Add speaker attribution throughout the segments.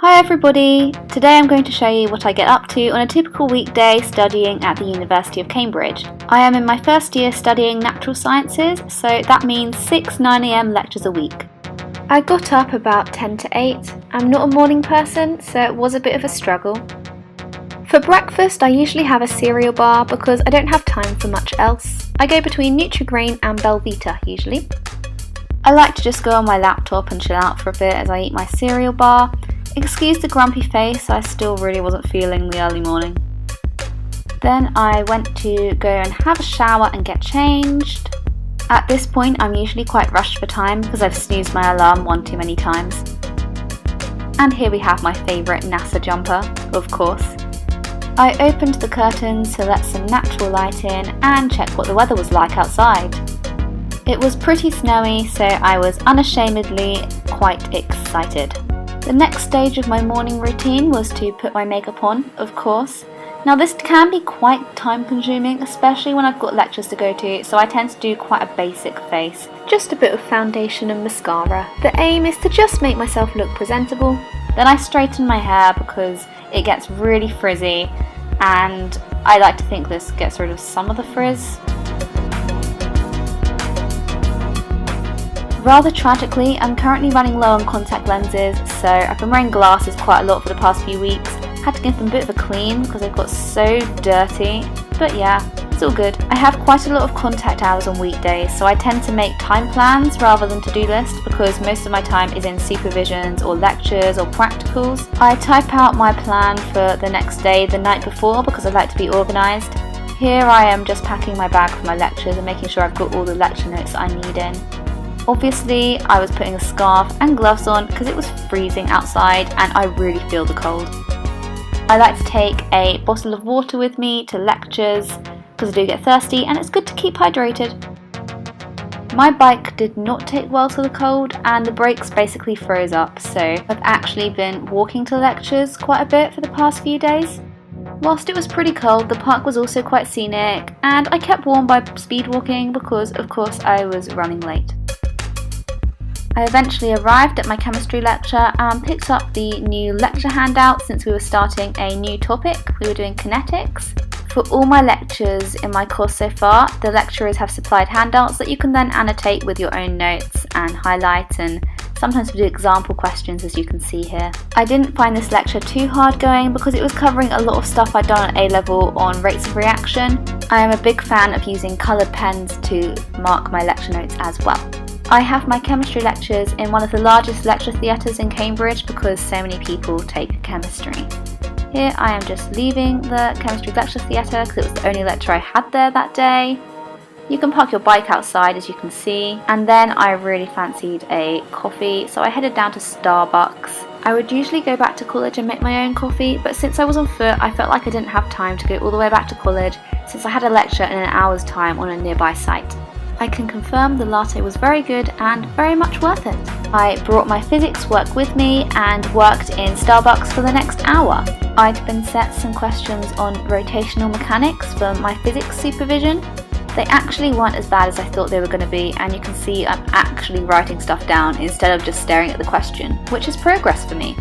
Speaker 1: Hi everybody! Today I'm going to show you what I get up to on a typical weekday studying at the University of Cambridge. I am in my first year studying natural sciences, so that means 6 9 AM lectures a week. I got up about 10 to 8. I'm not a morning person, so it was a bit of a struggle. For breakfast I usually have a cereal bar because I don't have time for much else. I go between Nutri-Grain and Belvita usually. I like to just go on my laptop and chill out for a bit as I eat my cereal bar. Excuse the grumpy face, I still really wasn't feeling the early morning. Then I went to go and have a shower and get changed. At this point I'm usually quite rushed for time because I've snoozed my alarm one too many times. And here we have my favourite NASA jumper, of course. I opened the curtains to let some natural light in and check what the weather was like outside. It was pretty snowy, so I was unashamedly quite excited. The next stage of my morning routine was to put my makeup on, of course. Now this can be quite time consuming, especially when I've got lectures to go to, so I tend to do quite a basic face. Just a bit of foundation and mascara. The aim is to just make myself look presentable. Then I straighten my hair because it gets really frizzy, and I like to think this gets rid of some of the frizz. Rather tragically, I'm currently running low on contact lenses, so I've been wearing glasses quite a lot for the past few weeks. Had to give them a bit of a clean because they've got so dirty, but yeah, it's all good. I have quite a lot of contact hours on weekdays, so I tend to make time plans rather than to-do lists because most of my time is in supervisions or lectures or practicals. I type out my plan for the next day the night before because I like to be organised. Here I am just packing my bag for my lectures and making sure I've got all the lecture notes that I need in. Obviously, I was putting a scarf and gloves on because it was freezing outside and I really feel the cold. I like to take a bottle of water with me to lectures because I do get thirsty and it's good to keep hydrated. My bike did not take well to the cold and the brakes basically froze up, so I've actually been walking to lectures quite a bit for the past few days. Whilst it was pretty cold, the park was also quite scenic and I kept warm by speed walking because of course I was running late. I eventually arrived at my chemistry lecture and picked up the new lecture handout since we were starting a new topic. We were doing kinetics. For all my lectures in my course so far, the lecturers have supplied handouts that you can then annotate with your own notes and highlight, and sometimes we do example questions as you can see here. I didn't find this lecture too hard going because it was covering a lot of stuff I'd done at A-level on rates of reaction. I am a big fan of using coloured pens to mark my lecture notes as well. I have my chemistry lectures in one of the largest lecture theatres in Cambridge because so many people take chemistry. Here I am just leaving the chemistry lecture theatre because it was the only lecture I had there that day. You can park your bike outside as you can see, and then I really fancied a coffee, so I headed down to Starbucks. I would usually go back to college and make my own coffee, but since I was on foot I felt like I didn't have time to go all the way back to college since I had a lecture in an hour's time on a nearby site. I can confirm the latte was very good and very much worth it. I brought my physics work with me and worked in Starbucks for the next hour. I'd been set some questions on rotational mechanics for my physics supervision. They actually weren't as bad as I thought they were going to be, and you can see I'm actually writing stuff down instead of just staring at the question, which is progress for me.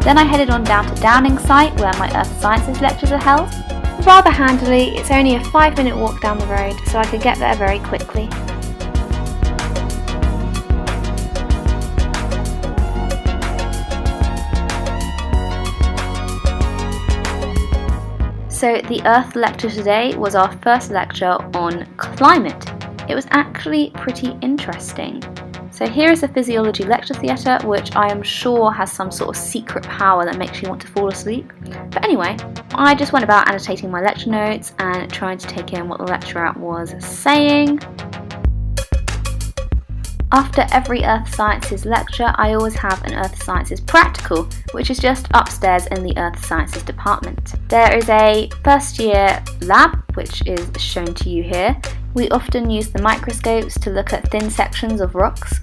Speaker 1: Then I headed on down to Downing site where my Earth Sciences lectures are held. Rather handily, it's only a 5-minute walk down the road, so I could get there very quickly. So the Earth lecture today was our first lecture on climate. It was actually pretty interesting. So here is the physiology lecture theatre, which I am sure has some sort of secret power that makes you want to fall asleep. But anyway, I just went about annotating my lecture notes and trying to take in what the lecturer was saying. After every Earth Sciences lecture, I always have an Earth Sciences practical, which is just upstairs in the Earth Sciences department. There is a first year lab, which is shown to you here. We often use the microscopes to look at thin sections of rocks.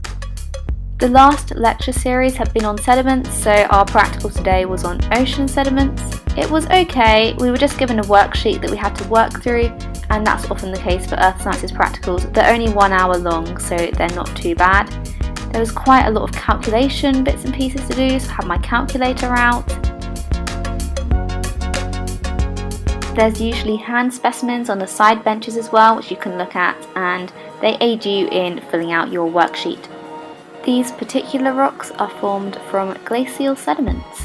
Speaker 1: The last lecture series had been on sediments, so our practical today was on ocean sediments. It was okay, we were just given a worksheet that we had to work through, and that's often the case for Earth Sciences practicals. They're only 1 hour long, so they're not too bad. There was quite a lot of calculation bits and pieces to do, so I had my calculator out. There's usually hand specimens on the side benches as well, which you can look at, and they aid you in filling out your worksheet. These particular rocks are formed from glacial sediments.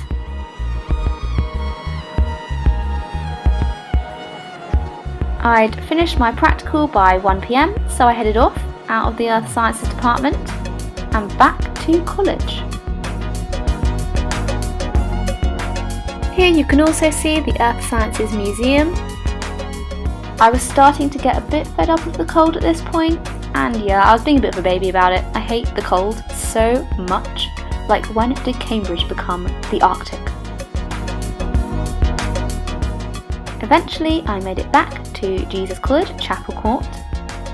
Speaker 1: I'd finished my practical by 1 PM, so I headed off out of the Earth Sciences department and back to college. Here you can also see the Earth Sciences Museum. I was starting to get a bit fed up with the cold at this point, and yeah, I was being a bit of a baby about it. I hate the cold so much. Like, when did Cambridge become the Arctic? Eventually I made it back to Jesus College, Chapel Court.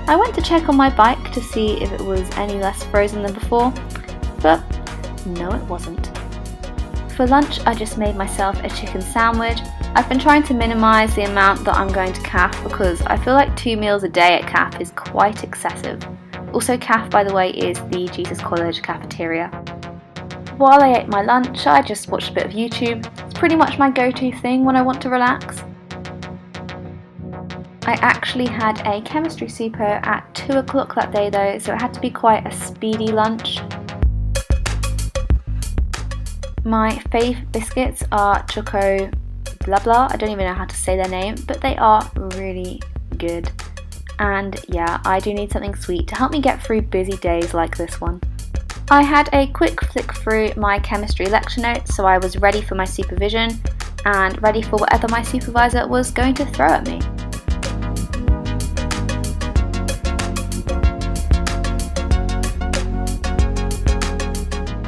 Speaker 1: I went to check on my bike to see if it was any less frozen than before, but no, it wasn't. For lunch I just made myself a chicken sandwich. I've been trying to minimise the amount that I'm going to CAF because I feel like 2 meals a day at CAF is quite excessive. Also, CAF, by the way, is the Jesus College cafeteria. While I ate my lunch, I just watched a bit of YouTube. It's pretty much my go-to thing when I want to relax. I actually had a chemistry super at 2 o'clock that day though, so it had to be quite a speedy lunch. My fave biscuits are Choco blah blah, I don't even know how to say their name, but they are really good. And yeah, I do need something sweet to help me get through busy days like this one. I had a quick flick through my chemistry lecture notes, so I was ready for my supervision and ready for whatever my supervisor was going to throw at me.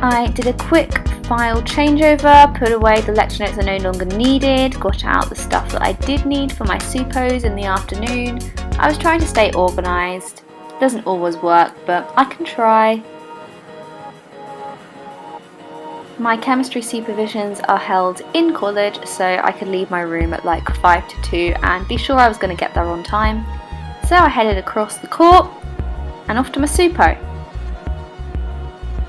Speaker 1: I did a quick file changeover, put away the lecture notes I no longer needed, got out the stuff that I did need for my suppos in the afternoon. I was trying to stay organised. Doesn't always work, but I can try. My chemistry supervisions are held in college, so I could leave my room at like 5 to 2 and be sure I was going to get there on time. So I headed across the court and off to my supo.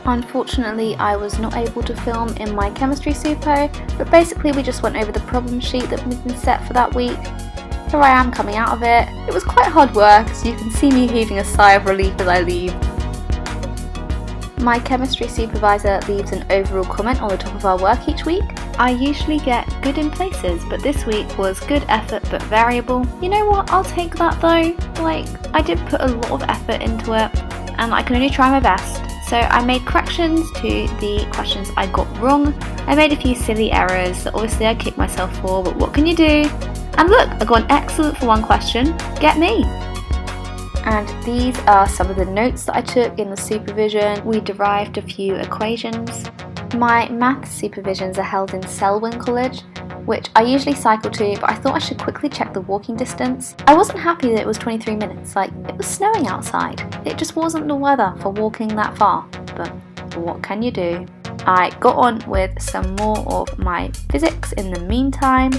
Speaker 1: Unfortunately, I was not able to film in my chemistry supo, but basically we just went over the problem sheet that had been set for that week. Here I am coming out of it. It was quite hard work, so you can see me heaving a sigh of relief as I leave. My chemistry supervisor leaves an overall comment on the top of our work each week. I usually get good in places, but this week was good effort but variable. You know what, I'll take that though. Like, I did put a lot of effort into it, and I can only try my best. So I made corrections to the questions I got wrong. I made a few silly errors that obviously I kicked myself for, but what can you do? And look, I got an excellent for one question. Get me! And these are some of the notes that I took in the supervision. We derived a few equations. My maths supervisions are held in Selwyn College, which I usually cycle to, but I thought I should quickly check the walking distance. I wasn't happy that it was 23 minutes, like it was snowing outside. It just wasn't the weather for walking that far, but what can you do? I got on with some more of my physics in the meantime.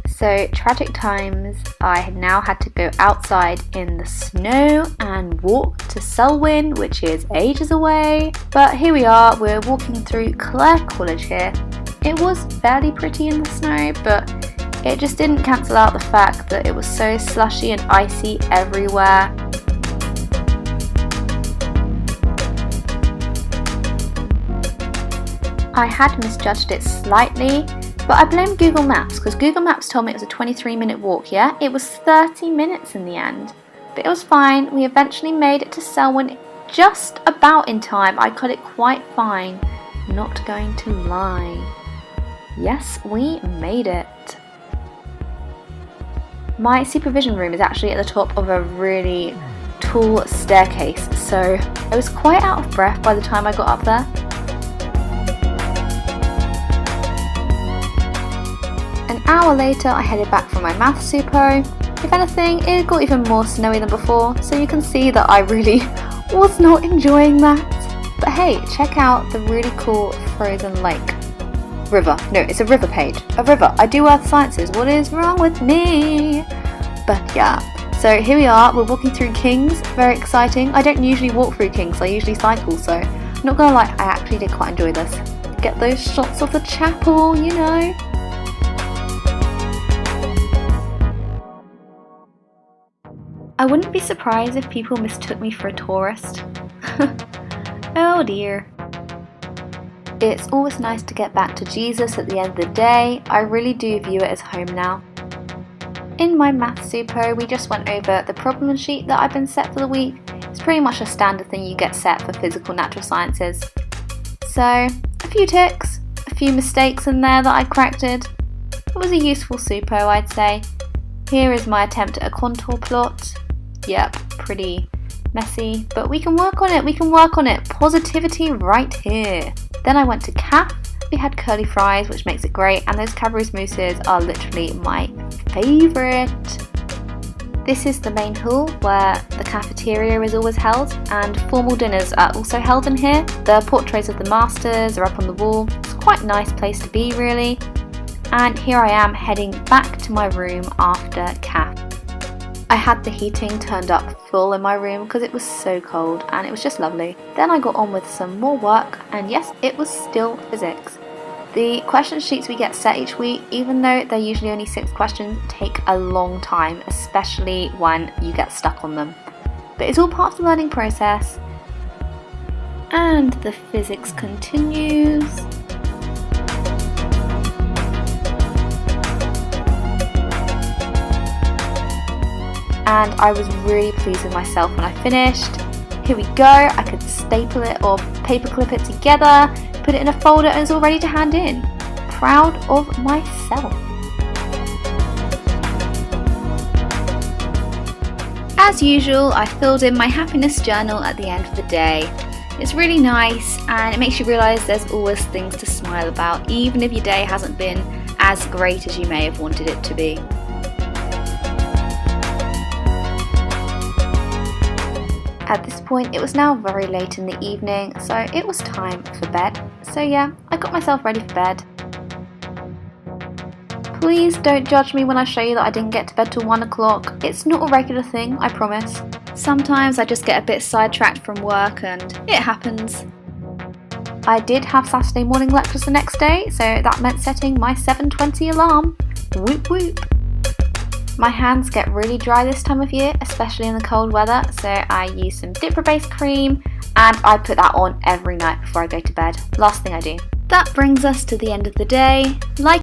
Speaker 1: So, tragic times, I had now had to go outside in the snow and walk to Selwyn, which is ages away. But here we are, we're walking through Clare College here. It was fairly pretty in the snow, but it just didn't cancel out the fact that it was so slushy and icy everywhere. I had misjudged it slightly, but I blame Google Maps, because Google Maps told me it was a 23-minute walk, yeah? It was 30 minutes in the end. But it was fine, we eventually made it to Selwyn just about in time. I cut it quite fine, not going to lie. Yes, we made it. My supervision room is actually at the top of a really tall staircase, so I was quite out of breath by the time I got up there. An hour later I headed back for my maths supo. If anything, it got even more snowy than before, so you can see that I really was not enjoying that. But hey, check out the really cool frozen lake. River. No, it's a river page. A river. I do earth sciences. What is wrong with me? But yeah. So here we are. We're walking through King's. Very exciting. I don't usually walk through King's. I usually cycle. So I'm not gonna lie, I actually did quite enjoy this. Get those shots of the chapel, you know. I wouldn't be surprised if people mistook me for a tourist. Oh dear. It's always nice to get back to Jesus at the end of the day. I really do view it as home now. In my math super, we just went over the problem sheet that I've been set for the week. It's pretty much a standard thing you get set for physical natural sciences. So, a few ticks, a few mistakes in there that I corrected. It was a useful super, I'd say. Here is my attempt at a contour plot. Yep, pretty messy, but we can work on it, Positivity right here. Then I went to CAF. We had curly fries, which makes it great, and those Cadbury's mousses are literally my favourite. This is the main hall where the cafeteria is always held, and formal dinners are also held in here. The portraits of the masters are up on the wall. It's quite a nice place to be, really. And here I am heading back to my room after CAF. I had the heating turned up full in my room because it was so cold, and it was just lovely. Then I got on with some more work, and yes, it was still physics. The question sheets we get set each week, even though they're usually only 6 questions, take a long time, especially when you get stuck on them. But it's all part of the learning process. And the physics continues. And I was really pleased with myself when I finished. Here we go, I could staple it or paperclip it together, put it in a folder, and it's all ready to hand in. Proud of myself. As usual, I filled in my happiness journal at the end of the day. It's really nice, and it makes you realise there's always things to smile about, even if your day hasn't been as great as you may have wanted it to be. At this point, it was now very late in the evening, so it was time for bed. So yeah, I got myself ready for bed. Please don't judge me when I show you that I didn't get to bed till 1 o'clock. It's not a regular thing, I promise. Sometimes I just get a bit sidetracked from work and it happens. I did have Saturday morning lectures the next day, so that meant setting my 7:20 alarm. Whoop whoop. My hands get really dry this time of year, especially in the cold weather, so I use some Dipper-based cream, and I put that on every night before I go to bed. Last thing I do. That brings us to the end of the day. Like